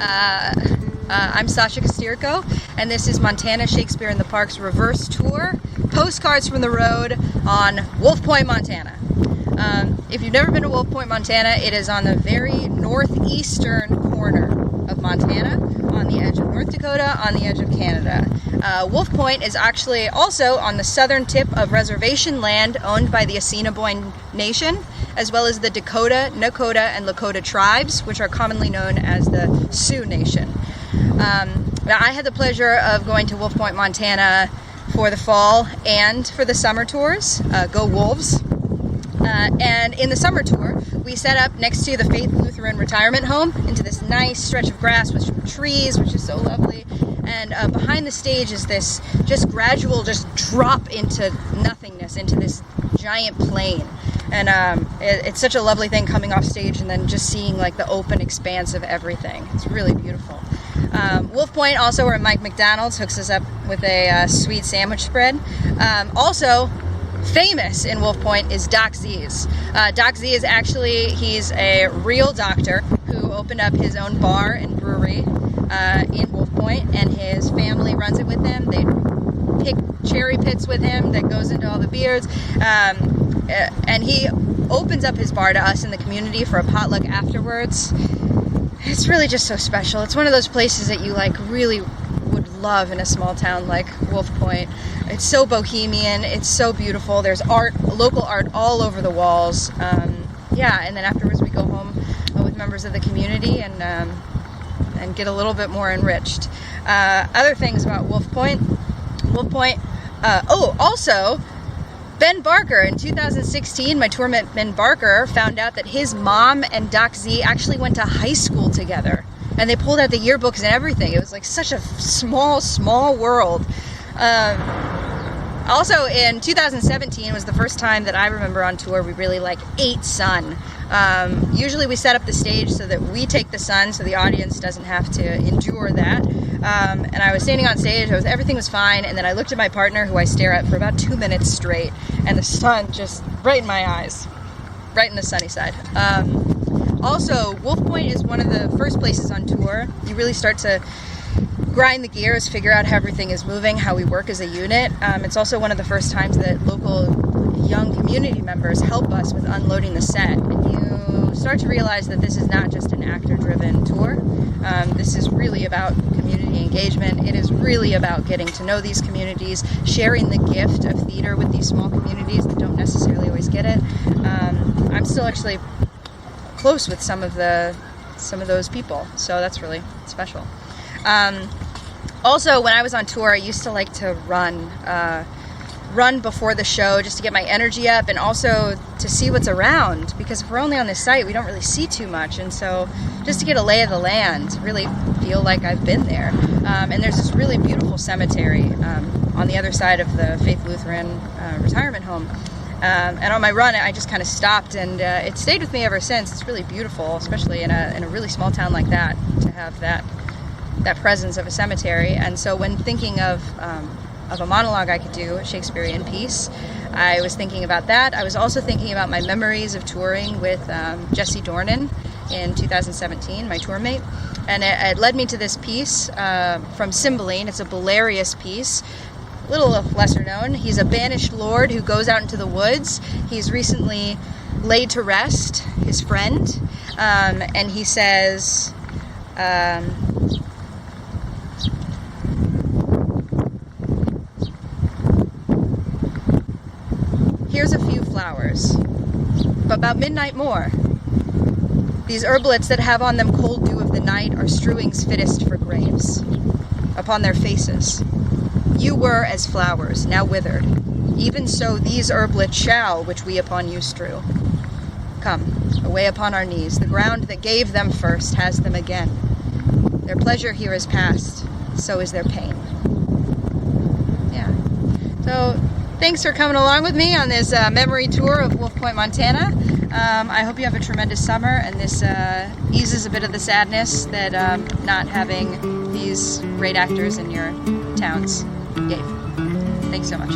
I'm Sasha Kostyrko, and this is Montana Shakespeare in the Park's reverse tour, Postcards from the Road on Wolf Point, Montana. If you've never been to Wolf Point, Montana, it is on the very northeastern corner of Montana, on the edge of North Dakota, on the edge of Canada. Wolf Point is actually also on the southern tip of reservation land owned by the Assiniboine Nation, as well as the Dakota, Nakota, and Lakota tribes, which are commonly known as the Sioux Nation. Now, I had the pleasure of going to Wolf Point, Montana for the fall and for the summer tours. Go Wolves! And in the summer tour, we set up next to the Faith Lutheran Retirement Home into this nice stretch of grass with trees, which is so lovely. And behind the stage is this just gradual drop into nothingness, into this giant plain. And it's such a lovely thing coming off stage and then just seeing like the open expanse of everything. It's really beautiful. Wolf Point, also where Mike McDonald's hooks us up with a sweet sandwich spread. Also famous in Wolf Point is Doc Z's. Doc Z is actually, he's a real doctor who opened up his own bar and brewery in Wolf Point, and his family runs it with him. They pick cherry pits with him that goes into all the beers. And he opens up his bar to us in the community for a potluck afterwards. It's really just so special. It's one of those places that you like really would love in a small town like Wolf Point. It's so bohemian, it's so beautiful. There's art, local art all over the walls. Yeah, and then afterwards we go home with members of the community and get a little bit more enriched. Other things about Wolf Point. Also, Ben Barker, in 2016, my tour mate Ben Barker found out that his mom and Doc Z actually went to high school together. And they pulled out the yearbooks and everything. It was like such a small world. Also, in 2017 was the first time that I remember on tour we really ate sun. Usually we set up the stage so that we take the sun so the audience doesn't have to endure that. And I was standing on stage, everything was fine, and then I looked at my partner, who I stare at for about 2 minutes straight, and the sun just right in my eyes, right in the sunny side. Also, Wolf Point is one of the first places on tour you really start to grind the gears, figure out how everything is moving, how we work as a unit. It's also one of the first times that local young community members help us with unloading the set. And you start to realize that this is not just an actor-driven tour. This is really about community engagement. It is really about getting to know these communities, sharing the gift of theater with these small communities that don't necessarily always get it. I'm still actually close with some of those people, so that's really special. Also, when I was on tour, I used to like to run before the show just to get my energy up, and also to see what's around, because if we're only on this site, we don't really see too much, and so just to get a lay of the land, really feel like I've been there. And there's this really beautiful cemetery on the other side of the Faith Lutheran Retirement Home. And on my run, I just kind of stopped, and it stayed with me ever since. It's really beautiful, especially in a really small town like that, to have that presence of a cemetery. And so when thinking of a monologue I could do, Shakespeare Peace, I was thinking about that. I was also thinking about my memories of touring with Jesse Dornan in 2017, my tour mate. And it led me to this piece from Cymbeline. It's a Bellarius Piece, a little lesser known. He's a banished lord who goes out into the woods. He's recently laid to rest his friend, and he says, here's a few flowers, but about midnight more. These herblets that have on them cold dew of the night are strewings fittest for graves. Upon their faces, you were as flowers, now withered. Even so these herblets shall, which we upon you strew. Come, away upon our knees. The ground that gave them first has them again. Their pleasure here is past, so is their pain. Yeah. So, thanks for coming along with me on this memory tour of Wolf Point, Montana. I hope you have a tremendous summer, and this eases a bit of the sadness that not having these great actors in your towns gave. Thanks so much.